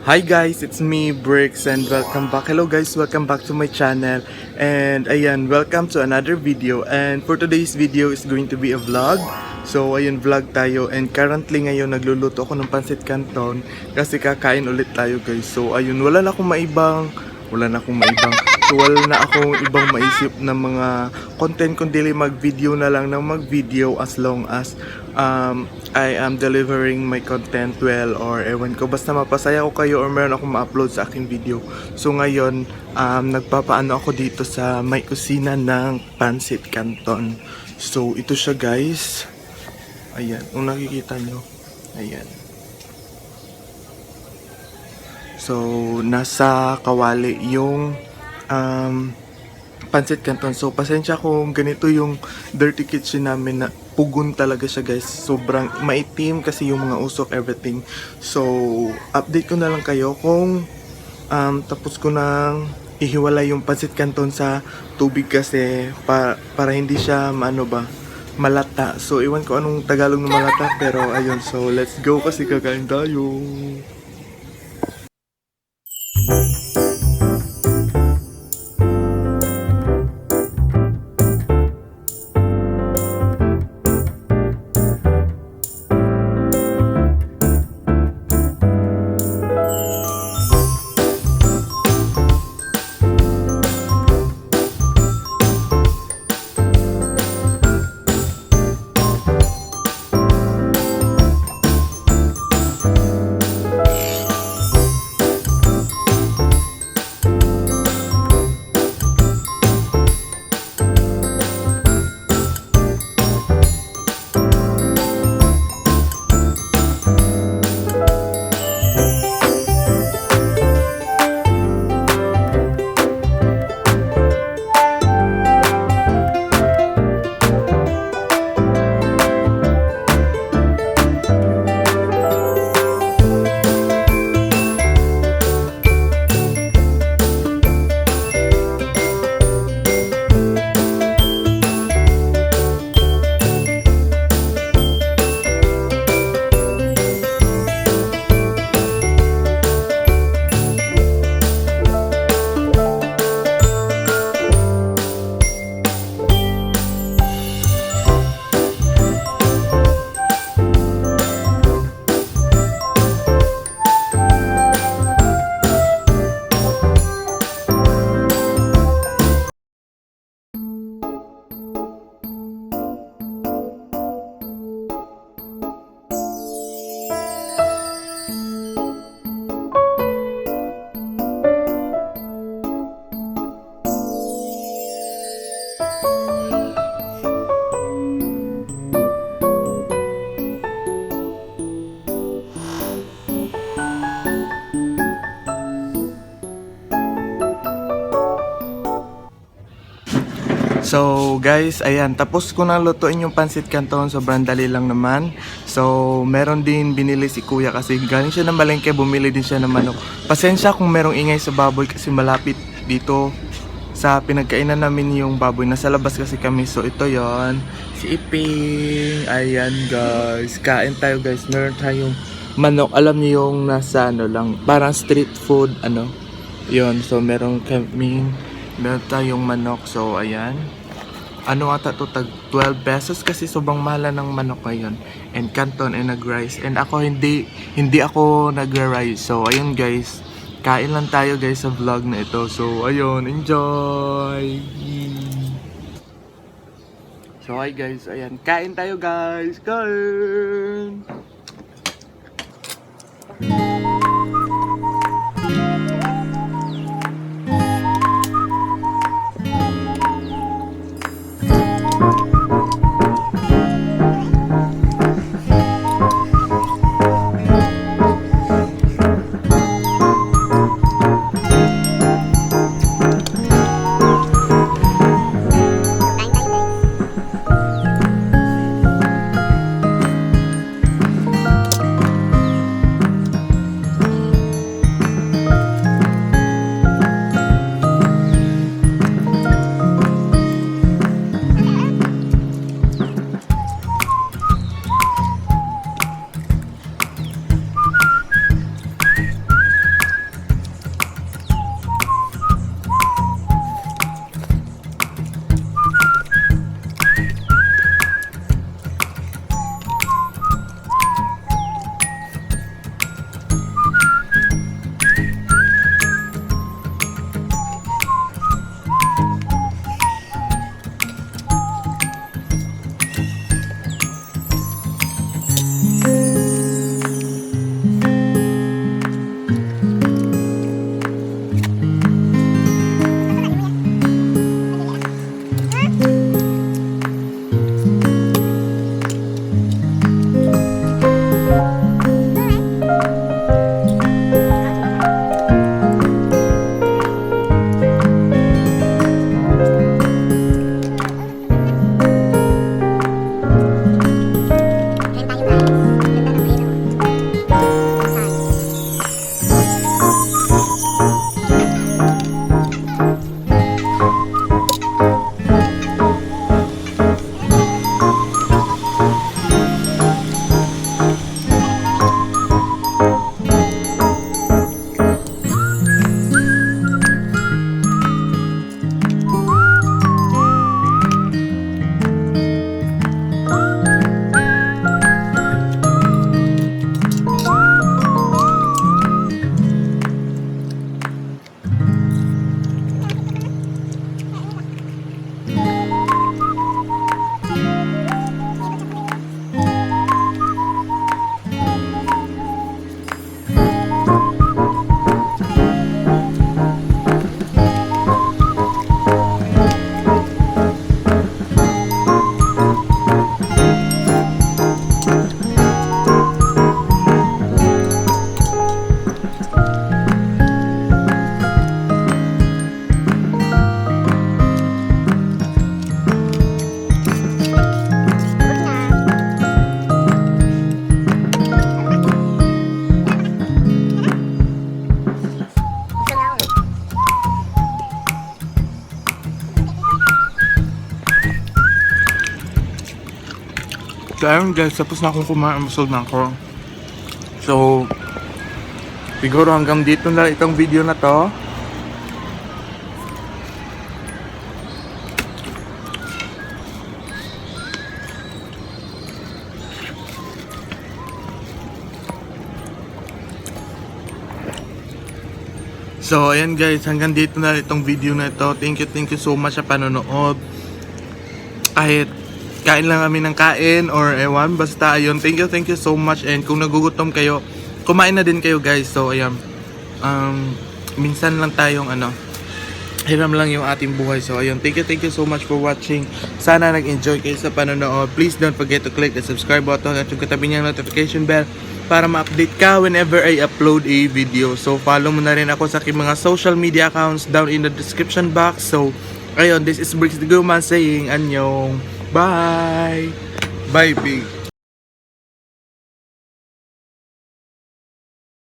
Hi guys, it's me Bricks and welcome back. Hello guys, welcome back to my channel. And ayan, welcome to another video. And for today's video is going to be a vlog. So ayun, vlog tayo. And currently ngayon nagluluto ako ng Pancit Canton kasi kakain ulit tayo guys. So ayun, wala na akong maibang. So wala na akong ibang maisip na mga content kundi mag-video na lang ng mag-video as long as I am delivering my content well, or ewan ko, basta mapasaya ko kayo or meron akong ma-upload sa aking video. So ngayon, nagpapaano ako dito sa may kusina ng Pancit Canton. So ito siya guys. Ayan, kung nakikita nyo. Ayan. So nasa kawali yung Pancit Canton. So pasensya kung ganito yung dirty kitchen namin, na pugon talaga siya guys. Sobrang maitim kasi yung mga usok, everything. So update ko na lang kayo kung tapos ko nang ihiwalay yung Pancit Canton sa tubig kasi para hindi siya malata. So iwan ko anong Tagalog ng malata, pero ayun. So let's go kasi kakain tayo. So guys, ayan, tapos ko na lutuin yung Pancit Canton, sobrang dali lang naman. So meron din binili si kuya kasi galing siya ng malengke, bumili din siya ng manok. Pasensya kung merong ingay sa baboy kasi malapit dito sa pinagkainan namin yung baboy. Nasa labas kasi kami. So ito yon, si Iping. Ayan guys, kain tayo guys. Meron tayong manok, alam niyo yung nasa lang, parang street food yon. So meron tayong manok. So ayan, ata to, tag 12 pesos kasi sobrang mahal ng manok ngayon. And canton and nag-rice. And ako hindi ako nag-rice. So ayun guys, kain lang tayo guys sa vlog na ito. So ayun, enjoy. So hi guys, ayan, kain tayo guys. Kain. So ayun guys, tapos na akong kumain, busog na ako. So siguro hanggang dito na itong video na to. So ayan guys, hanggang dito na itong video na ito. Thank you so much sa panonood. Kahit kain lang kami ng kain or ewan, basta ayun, thank you so much. And kung nagugutom kayo, kumain na din kayo guys. So ayan, minsan lang tayong hiram lang yung ating buhay. So ayun, thank you so much for watching. Sana nag-enjoy kayo sa panonood. Please don't forget to click the subscribe button at yung katabi niyang notification bell para ma-update ka whenever I upload a video. So follow mo na rin ako sa aking mga social media accounts down in the description box. So ayun, this is Bricks the Guman saying anyong. Bye! Bye, big!